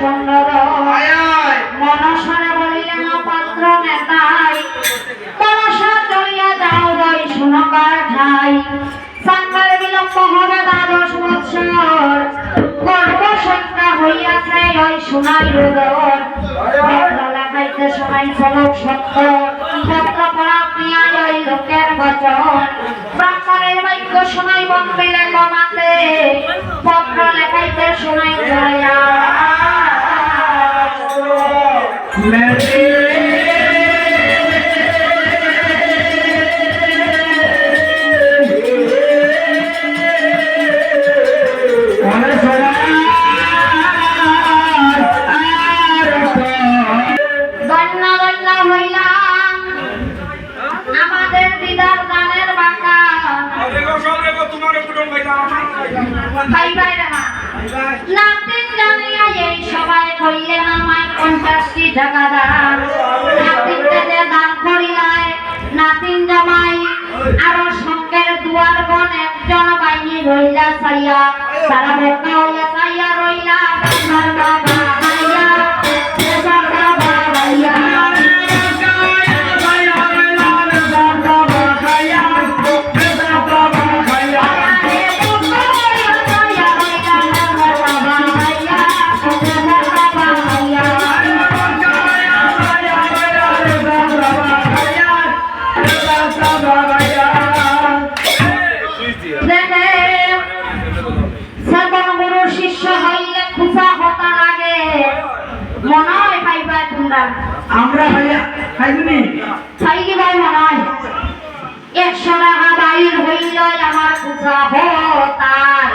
চন্দ্র মনসারে বলিলেন পাত্র নেতাই মনসা চলিয়া যাও বই শুনবার ঠাই সাঙ্গার বিলম্ব হবে 12 বৎসর গর্ব সংখ্যা হইয়াছে ওই সোনাই রোদর পত্র লেখাইতে সময় চলক সত্য পত্র পড়া প্রিয়া ওই লোকের বচন ব্রাহ্মণের বাক্য শোনাই বন্দিলে কমাতে পত্র লেখাইতে সময় চলিয়া টাকা দান নাতিনকে যে দান করিলায় নাতিন জামাই আরো সঙ্গের দুয়ার বন একজন বাইনি রইলা চাইয়া তারা বোকা হইয়া চাইয়া রইলা বাবা ভাইয়া বাবা ভাইয়া আমরা ভাইয়া খাইবনি খাইলি ভাই মনাই 100 টাকা বাইর হইল আমার পূজা হতার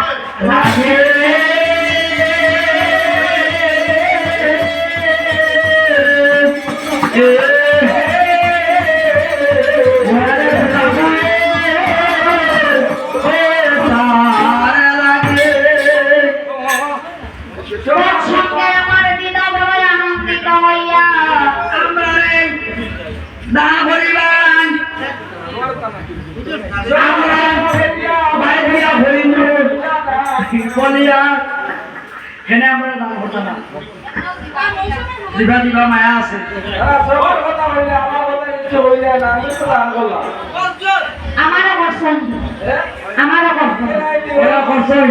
দিবা মায়া আছে আমারও বর্ষণ আমারও বর্ষণ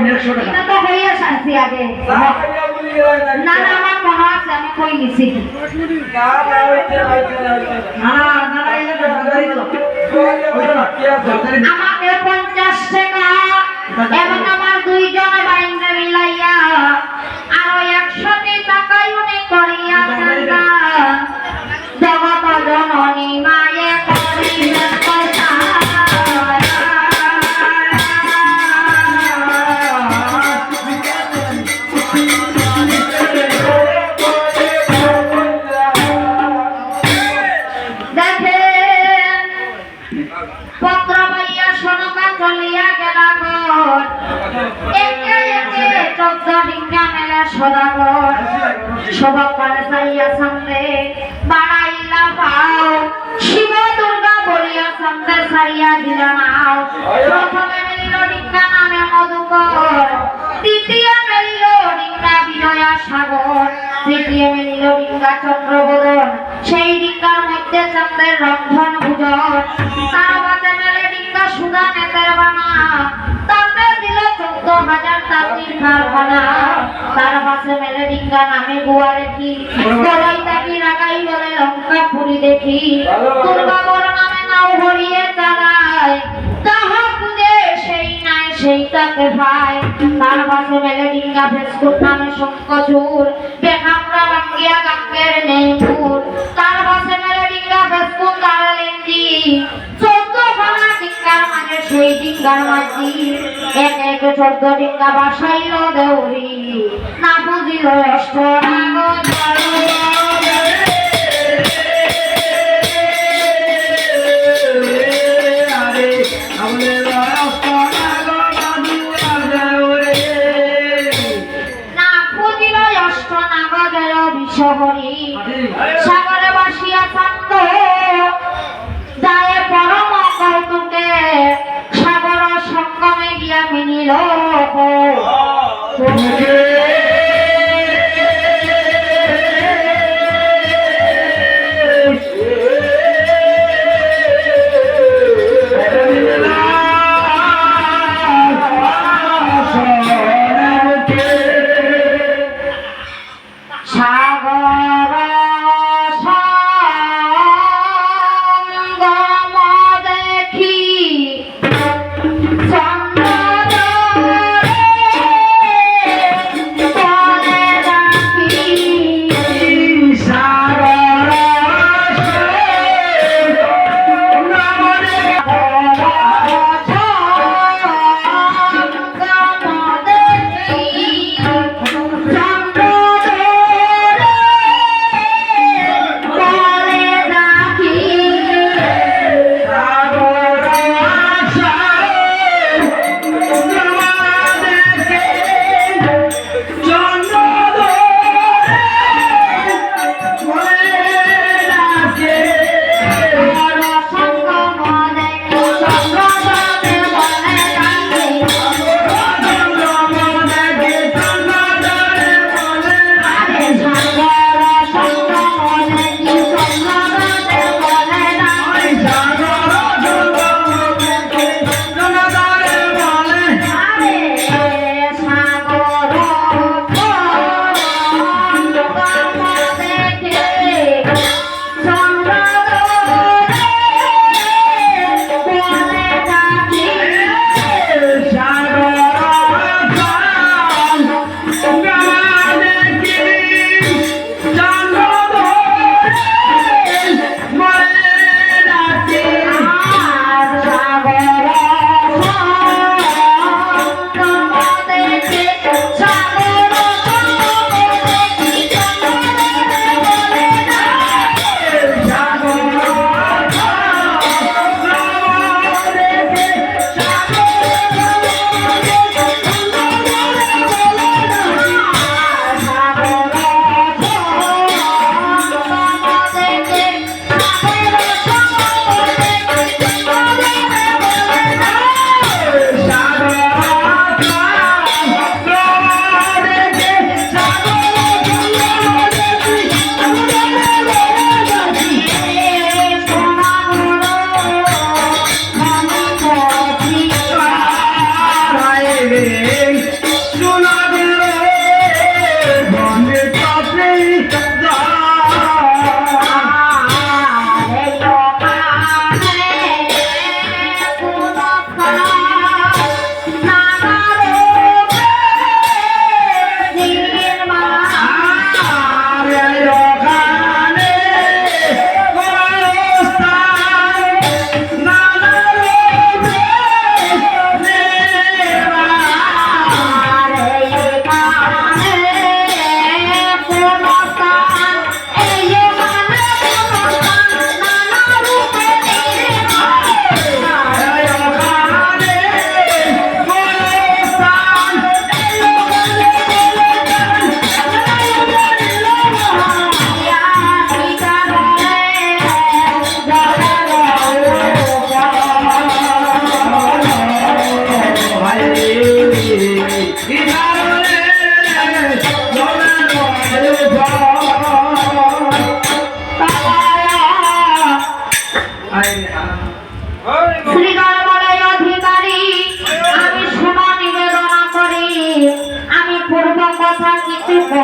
100 টাকা তো হইয়া শান্তি আগে না না আমার মনে আছে আমি কই নিছি আমাকে 50 টাকা এবং আমার দুইজন বাইন্দা মিলাইয়া আরো 100 টাকাই মনে করিয়া চান্দা জগত জননী মায়ে করিয়া কথা পত্র পাইয়া সোনকা চলিয়া গেলা ঘর একে একে 14 ডিঙ্গা মেলা সদাগর সবা করে চাইয়া সামনে বাড়াইলা পাও শিব দুর্গা বলিয়া সামনে ছাড়িয়া দিলা নাও প্রথমে মিলিল ডিঙ্গা নামে মধুকর দ্বিতীয় মিলিল ডিঙ্গা বিজয়া সাগর তৃতীয় মিলিল ডিঙ্গা চন্দ্রবদন সেই ডিঙ্গার মধ্যে চন্দ্রের রন্ধন ভুজন তার মাঝে মেলে ডিঙ্গা সুদা নেতের বানা তাতে দিল 14,000 তাঁতির কারখানা তার পাশে মেলে ডিঙ্গা নামে গুয়া রেখি গলাই তাকি রাগাই বলে লঙ্কা পুরি দেখি দুর্গাবর নামে নাও হরিয়ে চালায় তাহা খুঁজে সেই নাই সেই তাকে ভাই তার পাশে মেলে ডিঙ্গা ফেসবুক নামে শঙ্কচুর বেখামরা বাঙ্গিয়া গাঙ্গের নেপুর তার পাশে মেলে ডিঙ্গা ফেসবুক দাঁড়ালেন্দি 14খানা ডিঙ্গার মাঝে সেই ডিঙ্গার মাঝি এক এক 14 ডিঙ্গা বাসাইল দেউরি না বুঝিল অষ্টনাগ শহরে সাগরে বাসিয়া থাকত যায় পরম কৌতুকে সাগর সঙ্গমে গিয়া মিনিল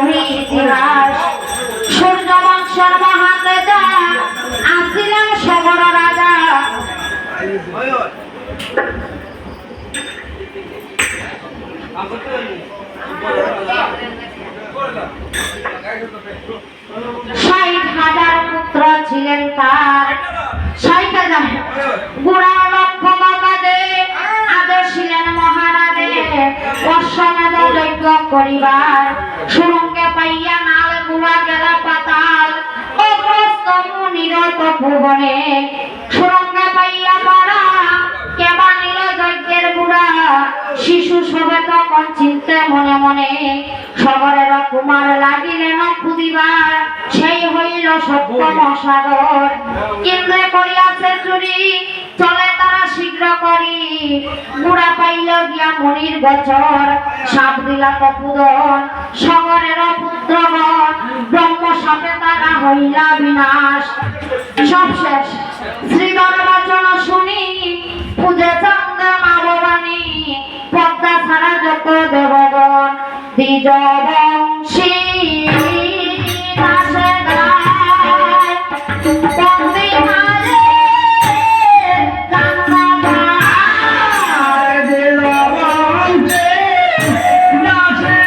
মুহুরি ইতিহাস সূর্য বংশের মহাতেজা আসিলেন সবর রাজা ষাট হাজার পুত্র ছিলেন তার 60,000 গুড়া লক্ষ বাবাদে আদর ছিলেন মহারাজে অশ্বমেধ যজ্ঞ করিবার সুরঙ্গে পাইয়া নাল গুড়া গেলা পাতাল অগ্রস্ত মুনির তপোবনে সুরঙ্গে পাইয়া পড়া কেবা নিল যজ্ঞের গুড়া শিশু সবে তখন চিনতে মনে মনে সবরের কুমার লাগিলেন খুদিবার সেই হইল সপ্তম সাগর কেন্দ্রে করিয়াছে চুরি চলে তারা শীঘ্র করি গুড়া পাইল গিয়া মনির বছর সাপ দিলা তপুদন সগরের পুত্রগণ ব্রহ্ম সাপে তারা হইলা বিনাশ সব শেষ শ্রীধর বচন শুনি পূজে চন্দ মা ভবানী পদ্মা ছাড়া যত দেবগণ দ্বিজ বংশী দাসে গায় বন্দী মাঝে গঙ্গা পার দিল বংশে নাচে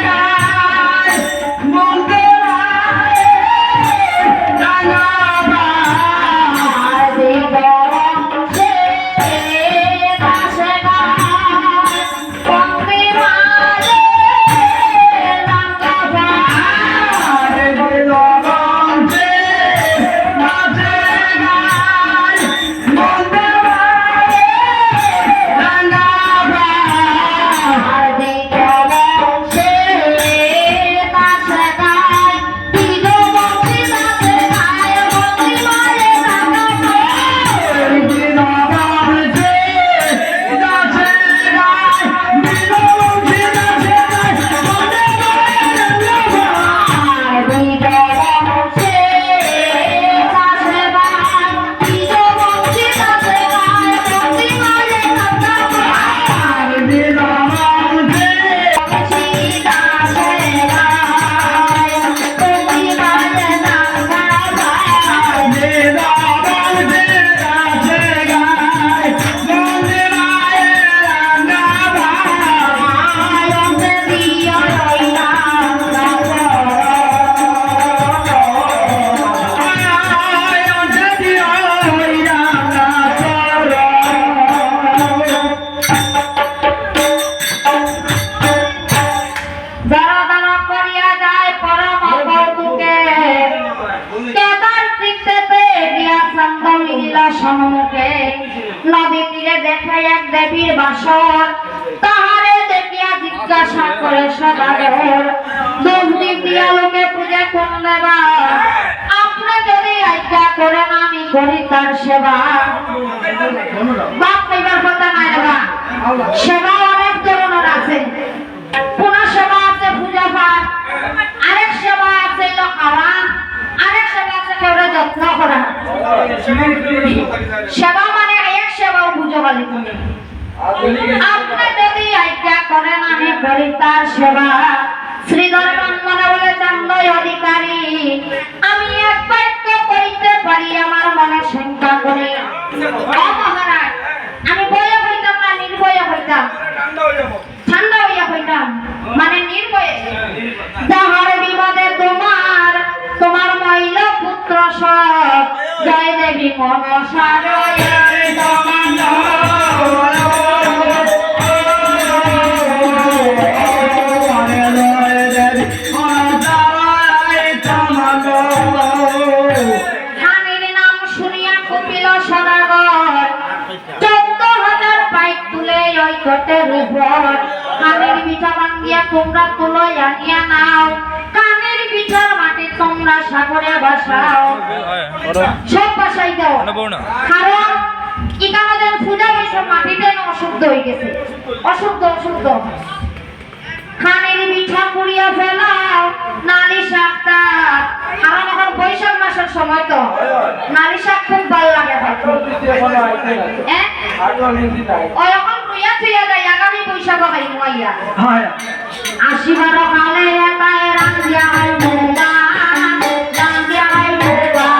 গায় মঙ্গলায় রাঙা আর দ্বিজ বংশী দাসে গায় বন্দী মাঝে গঙ্গা পার দিল বংশে নাচে গায় মঙ্গলায় রাঙা আর দ্বিজ বংশী দাসে গায় দ্বিজ বংশী দাসে গায় বন্দী মাঝে গঙ্গা পার দিল বংশে নাচে গায় দিল বংশে নাচে গায় দিল বংশে দিল বংশে নাচে গায় মঙ্গলায় রাঙা সম্মুখে নদী তীরে দেখে এক দেবীর বাসর তাহারে দেখিয়া জিজ্ঞাসা করে সদাগর দোষী দিয়া লোকে পূজা কোন দেবা আপনি যদি আজ্ঞা করেন আমি করি তার সেবা বাপ কইবার কথা নাই দেবা সেবা অনেক ধরনের আছে পুনা সেবা আছে পূজা পাঠ আরেক সেবা আছে হলো খাওয়া আরেক সেবা আছে কেউরে যত্ন করা সেবা মানে এক সেবাও বুঝো বলি তুমি আপনি যদি আজ্ঞা করেন আমি করি তার সেবা শ্রীধর মনে বলে চান্দয় অধিকারী আমি এক বাক্য করিতে পারি আমার মনে শঙ্কা করে ও মহারাজ আমি বয়ে হইতাম না নির্ভয়ে হইতাম ঠান্ডা হইয়া হইতাম মানে নির্ভয়ে যাহার বিপদে তোমার তোমার মহিল পুত্র সব জয় দেবী মনসার খানির নাম শুনিয়া কপিল সদাগর 14,000 পাইক তুলে ওই ঘটের উপর কানের পিঠা ভাঙ্গিয়া তোমরা তুলো আনিয়া নাও কানের পিঠার মাটি তোমরা সাগরে ভাসাও সব ভাসাই দাও কারণ ইকানোদের পূজা বৈশাখ মাটিতে অশুদ্ধ হয়ে গেছে অশুদ্ধ খানের পিঠা পুড়িয়া ফেলাও নালি শাকটা কারণ এখন বৈশাখ মাসের সময় তো নালি শাক খুব ভালো লাগে ওই এখন রুইয়া থুইয়া যায় আগামী বৈশাখ খাই মাইয়া আসিবার কালে এটাই রাঞ্জিয়া হাই মুগা রাঞ্জিয়া হাই মুগা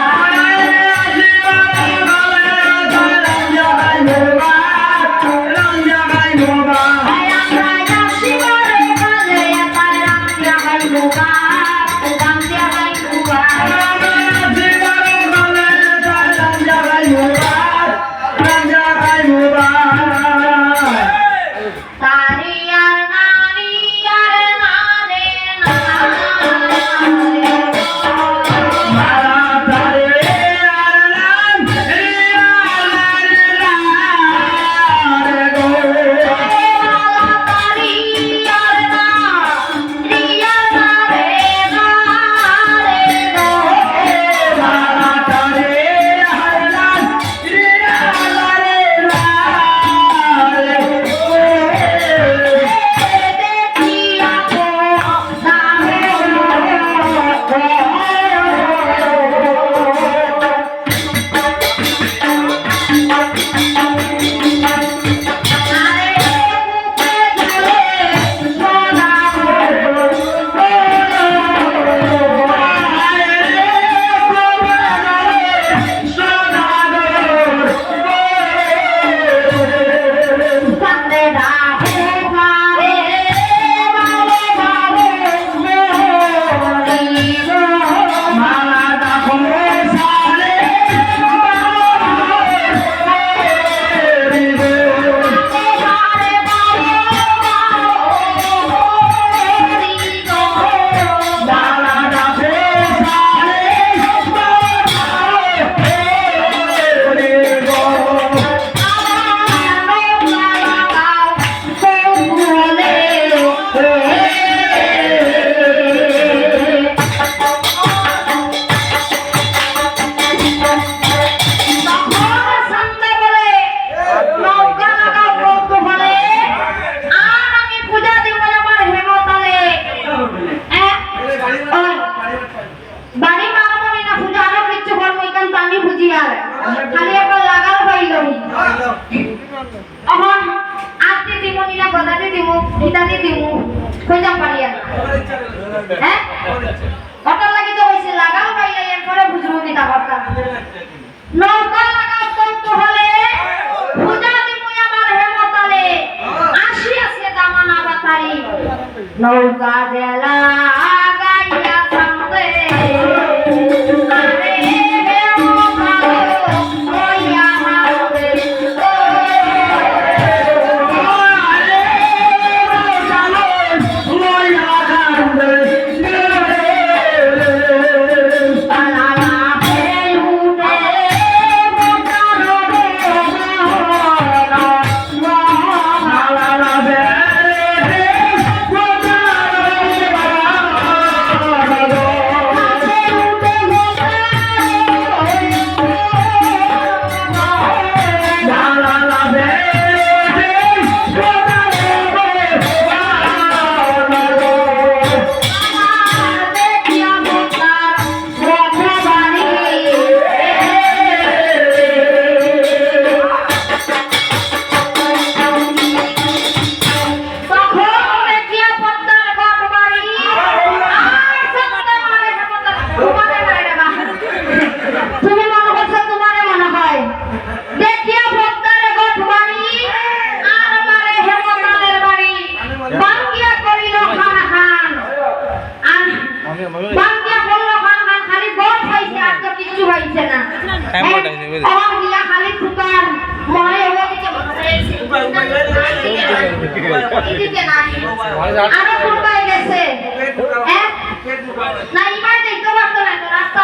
খালি একটা লাগাল পাইল এখন আজকে দিমনি না গদাতে দিমু গীতাতে দিমু কইতাম পারি না হ্যাঁ কত লাগি তো হইছে লাগাল পাইলে এরপরে বুঝবো কিটা কথা নৌকা লাগাল করতে হলে পূজা দিমু আমার হেমতালে আসি আছে দামানা বাতারি নৌকা জেলা গাইয়া সামনে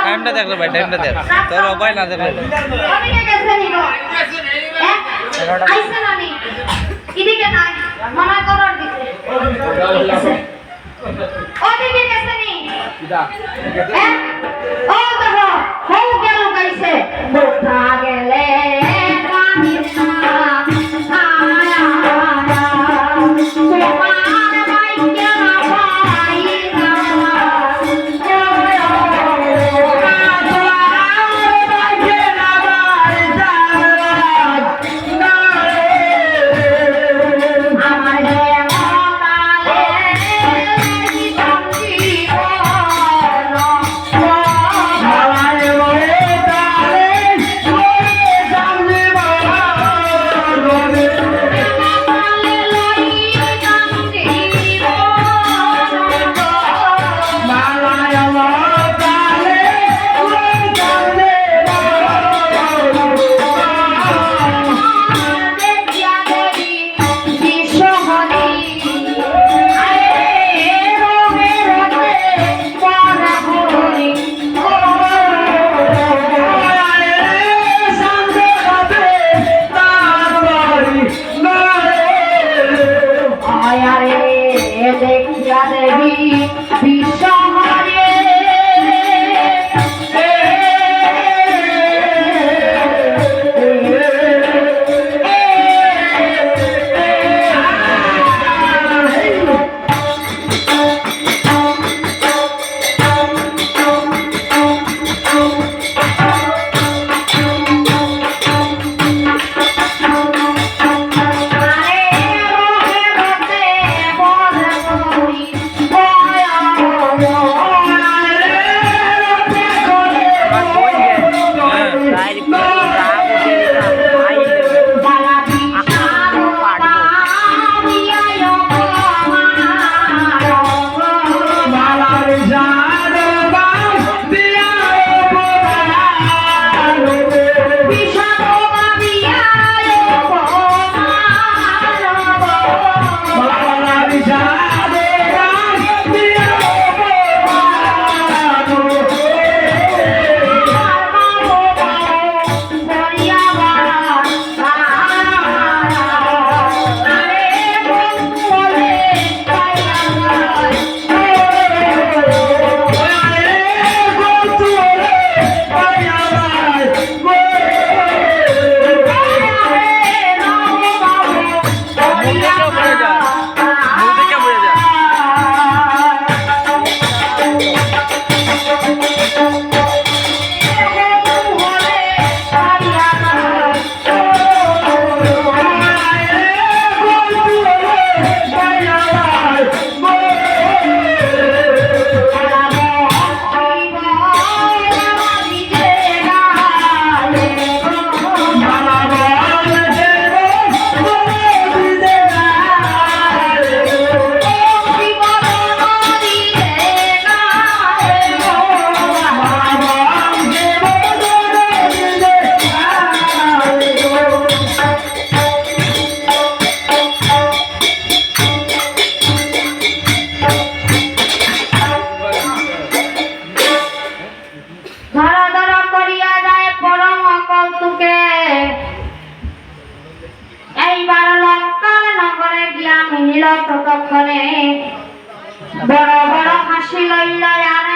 টাইমটা দেখো ভাই টাইমটা দেখ তোর মোবাইল না দেখলে ওদিকে গেছে নিগো আইছে না নি এদিকে নাই মনে করর দিছে ওদিকে গেছে নি ও দেখো হৌ গেল গাইছে বোঠা গেলে পানি না আয়া তোমার বাইকে না পাই না আমার ততক্ষণে বড় বড় হাসি লইল আর